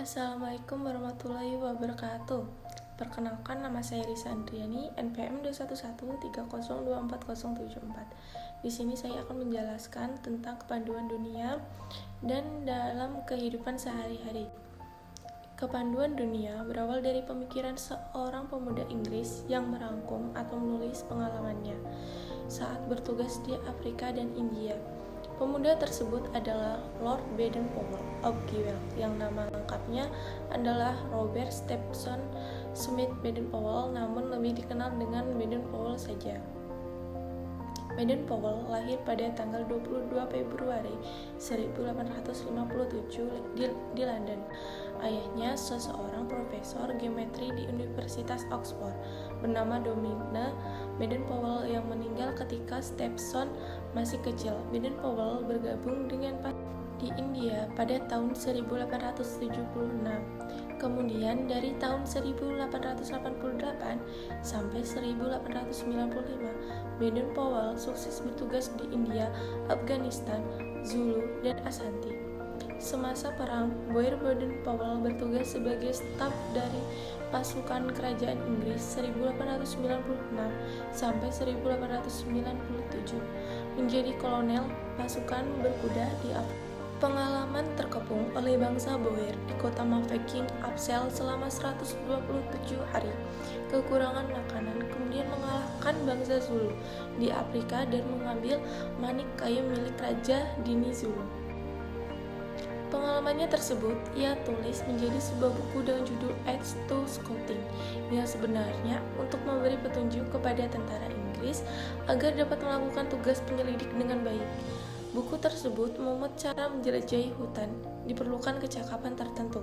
Assalamualaikum warahmatullahi wabarakatuh. Perkenalkan, nama saya Risa Andriani, NPM 21130240074. Di sini saya akan menjelaskan tentang kepanduan dunia dan dalam kehidupan sehari-hari. Kepanduan dunia berawal dari pemikiran seorang pemuda Inggris yang merangkum atau menulis pengalamannya saat bertugas di Afrika dan India. Pemuda tersebut adalah Lord Baden-Powell of Gawel, yang nama lengkapnya adalah Robert Stephenson Smith Baden-Powell, namun lebih dikenal dengan Baden-Powell saja. Baden-Powell lahir pada tanggal 22 Februari 1857 di London. Ayahnya seseorang profesor geometri di Universitas Oxford bernama Domina Baden-Powell yang meninggal ketika Stephenson masih kecil. Baden-Powell bergabung dengan di India pada tahun 1876. Kemudian dari tahun 1888 sampai 1895, Baden-Powell sukses bertugas di India, Afghanistan, Zulu, dan Ashanti. Semasa perang, Boer Baden-Powell bertugas sebagai staf dari pasukan kerajaan Inggris 1896 sampai 1897, menjadi kolonel pasukan berkuda di Afrika. Pengalaman terkepung oleh bangsa Boer di kota Mafeking Upsel selama 127 hari. Kekurangan makanan, kemudian mengalahkan bangsa Zulu di Afrika dan mengambil manik kayu milik Raja Dini Zulu. Pengalamannya tersebut ia tulis menjadi sebuah buku dengan judul Aids to Scouting, yang sebenarnya untuk memberi petunjuk kepada tentara Inggris agar dapat melakukan tugas penyelidik dengan baik. Buku tersebut memuat cara menjelajahi hutan. Diperlukan kecakapan tertentu,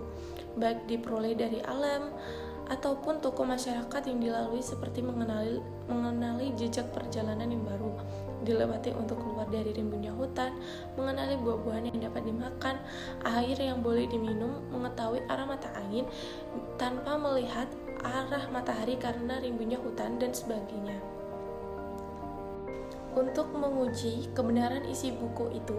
baik diperoleh dari alam ataupun tokoh masyarakat yang dilalui, seperti mengenali jejak perjalanan yang baru dilewati untuk keluar dari rimbunnya hutan, mengenali buah-buahan yang dapat dimakan, air yang boleh diminum, mengetahui arah mata angin tanpa melihat arah matahari karena rimbunnya hutan, dan sebagainya. Untuk menguji kebenaran isi buku itu,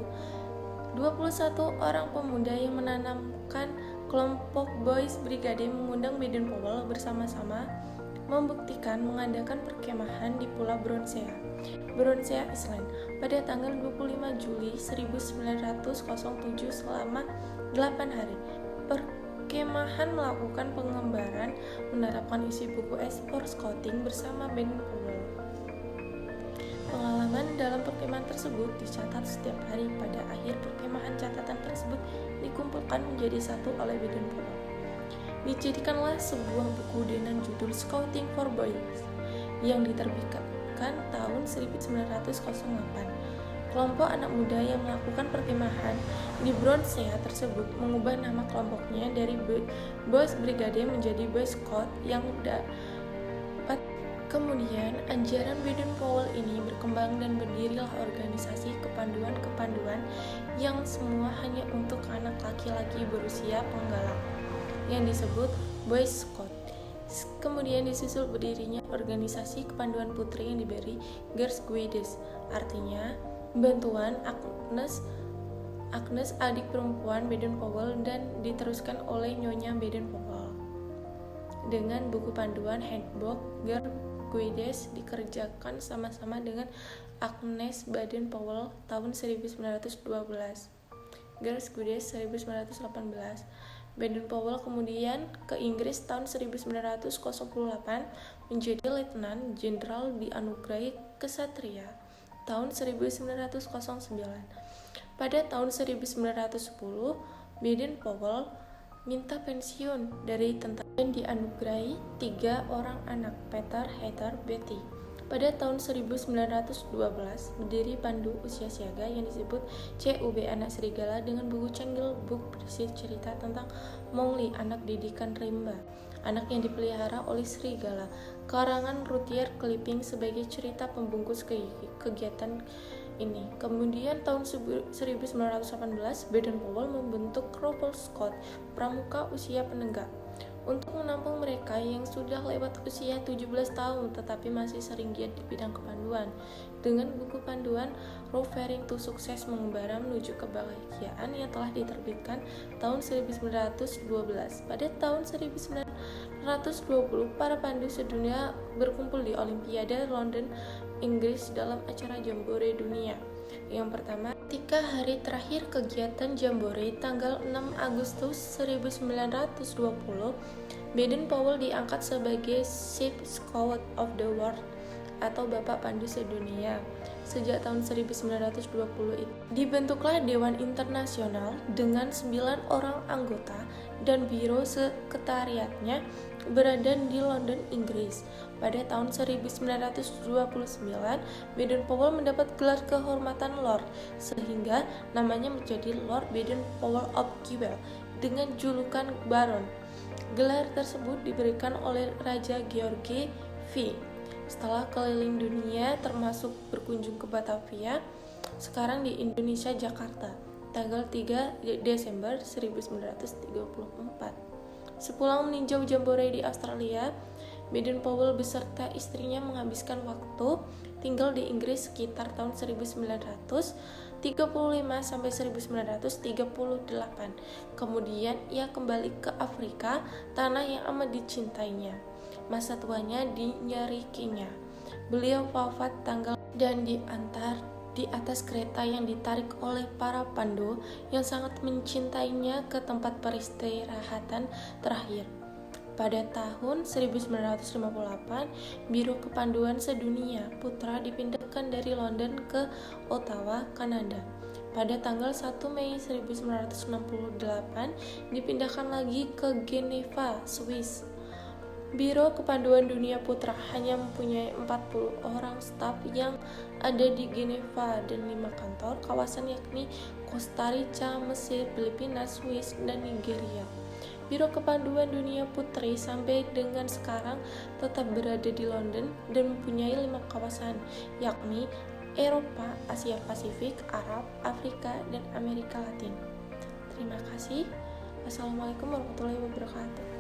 21 orang pemuda yang menanamkan kelompok Boys Brigade mengundang Baden-Powell bersama-sama membuktikan mengadakan perkemahan di Pulau Bronsea Island pada tanggal 25 Juli 1907 selama 8 hari. Perkemahan melakukan pengembaraan menerapkan isi buku Export Scouting bersama Baden-Powell. Pengalaman dalam perkemahan tersebut dicatat setiap hari. Pada akhir perkemahan, catatan tersebut dikumpulkan menjadi satu oleh Baden-Powell. Dijadikanlah sebuah buku dengan judul Scouting for Boys yang diterbitkan tahun 1908. Kelompok anak muda yang melakukan perkemahan di Bronsea tersebut mengubah nama kelompoknya dari Boys Brigade menjadi Boy Scout yang dapat. Kemudian, ajaran Baden-Powell ini berkembang dan berdirilah organisasi kepanduan-kepanduan yang semua hanya untuk anak laki-laki berusia penggalang, yang disebut Boy Scout. Kemudian disusul berdirinya organisasi kepanduan putri yang diberi Girls Guides, artinya bantuan Agnes adik perempuan Baden-Powell, dan diteruskan oleh Nyonya Baden-Powell dengan buku panduan Handbook Girls Guides dikerjakan sama-sama dengan Agnes Baden-Powell tahun 1912. Girls Guides 1918. Baden-Powell kemudian ke Inggris tahun 1908 menjadi Letnan Jenderal dianugerahi Kesatria tahun 1909. Pada tahun 1910, Baden-Powell minta pensiun dari tentara dan dianugerahi 3 orang anak, Peter, Heather, Betty. Pada tahun 1912, berdiri pandu usia siaga yang disebut CUB Anak Serigala dengan buku Cenggel Book berisi cerita tentang Mowgli, anak didikan rimba, anak yang dipelihara oleh serigala, karangan Rudyard Kipling sebagai cerita pembungkus kegiatan ini. Kemudian tahun 1918, Baden-Powell membentuk Crawford Scout, pramuka usia penegak, untuk menampung mereka yang sudah lewat usia 17 tahun tetapi masih sering giat di bidang kepanduan. Dengan buku panduan Referring to Sukses Mengembara Menuju Kebahagiaan yang telah diterbitkan tahun 1912. Pada tahun 1920, para pandu sedunia berkumpul di Olimpiade London, Inggris dalam acara Jambore Dunia. Yang pertama, ketika hari terakhir kegiatan Jambore tanggal 6 Agustus 1920, Baden-Powell diangkat sebagai Chief Scout of the World atau Bapak Pandu Sedunia. Sejak tahun 1920 itu dibentuklah Dewan Internasional dengan 9 orang anggota dan biro sekretariatnya berada di London, Inggris. Pada tahun 1929, Baden-Powell mendapat gelar kehormatan Lord, sehingga namanya menjadi Lord Baden-Powell of Kewell dengan julukan Baron. Gelar tersebut diberikan oleh Raja George V. Setelah keliling dunia termasuk berkunjung ke Batavia, sekarang di Indonesia, Jakarta, tanggal 3 Desember 1934. Sepulang meninjau Jambore di Australia, Baden-Powell beserta istrinya menghabiskan waktu tinggal di Inggris sekitar tahun 1935 sampai 1938. Kemudian ia kembali ke Afrika, tanah yang amat dicintainya. Masa tuanya di Nyeri, Kenya. Beliau wafat tanggal dan diantar di atas kereta yang ditarik oleh para pandu yang sangat mencintainya ke tempat peristirahatan terakhir. Pada tahun 1958, Biro Kepanduan Sedunia Putra dipindahkan dari London ke Ottawa, Kanada. Pada tanggal 1 Mei 1968, dipindahkan lagi ke Geneva, Swiss. Biro Kepanduan Dunia Putra hanya mempunyai 40 orang staf yang ada di Geneva dan 5 kantor kawasan yakni Costa Rica, Mesir, Filipina, Swiss, dan Nigeria. Biro Kepanduan Dunia Putri sampai dengan sekarang tetap berada di London dan mempunyai 5 kawasan yakni Eropa, Asia Pasifik, Arab, Afrika, dan Amerika Latin. Terima kasih. Wassalamualaikum warahmatullahi wabarakatuh.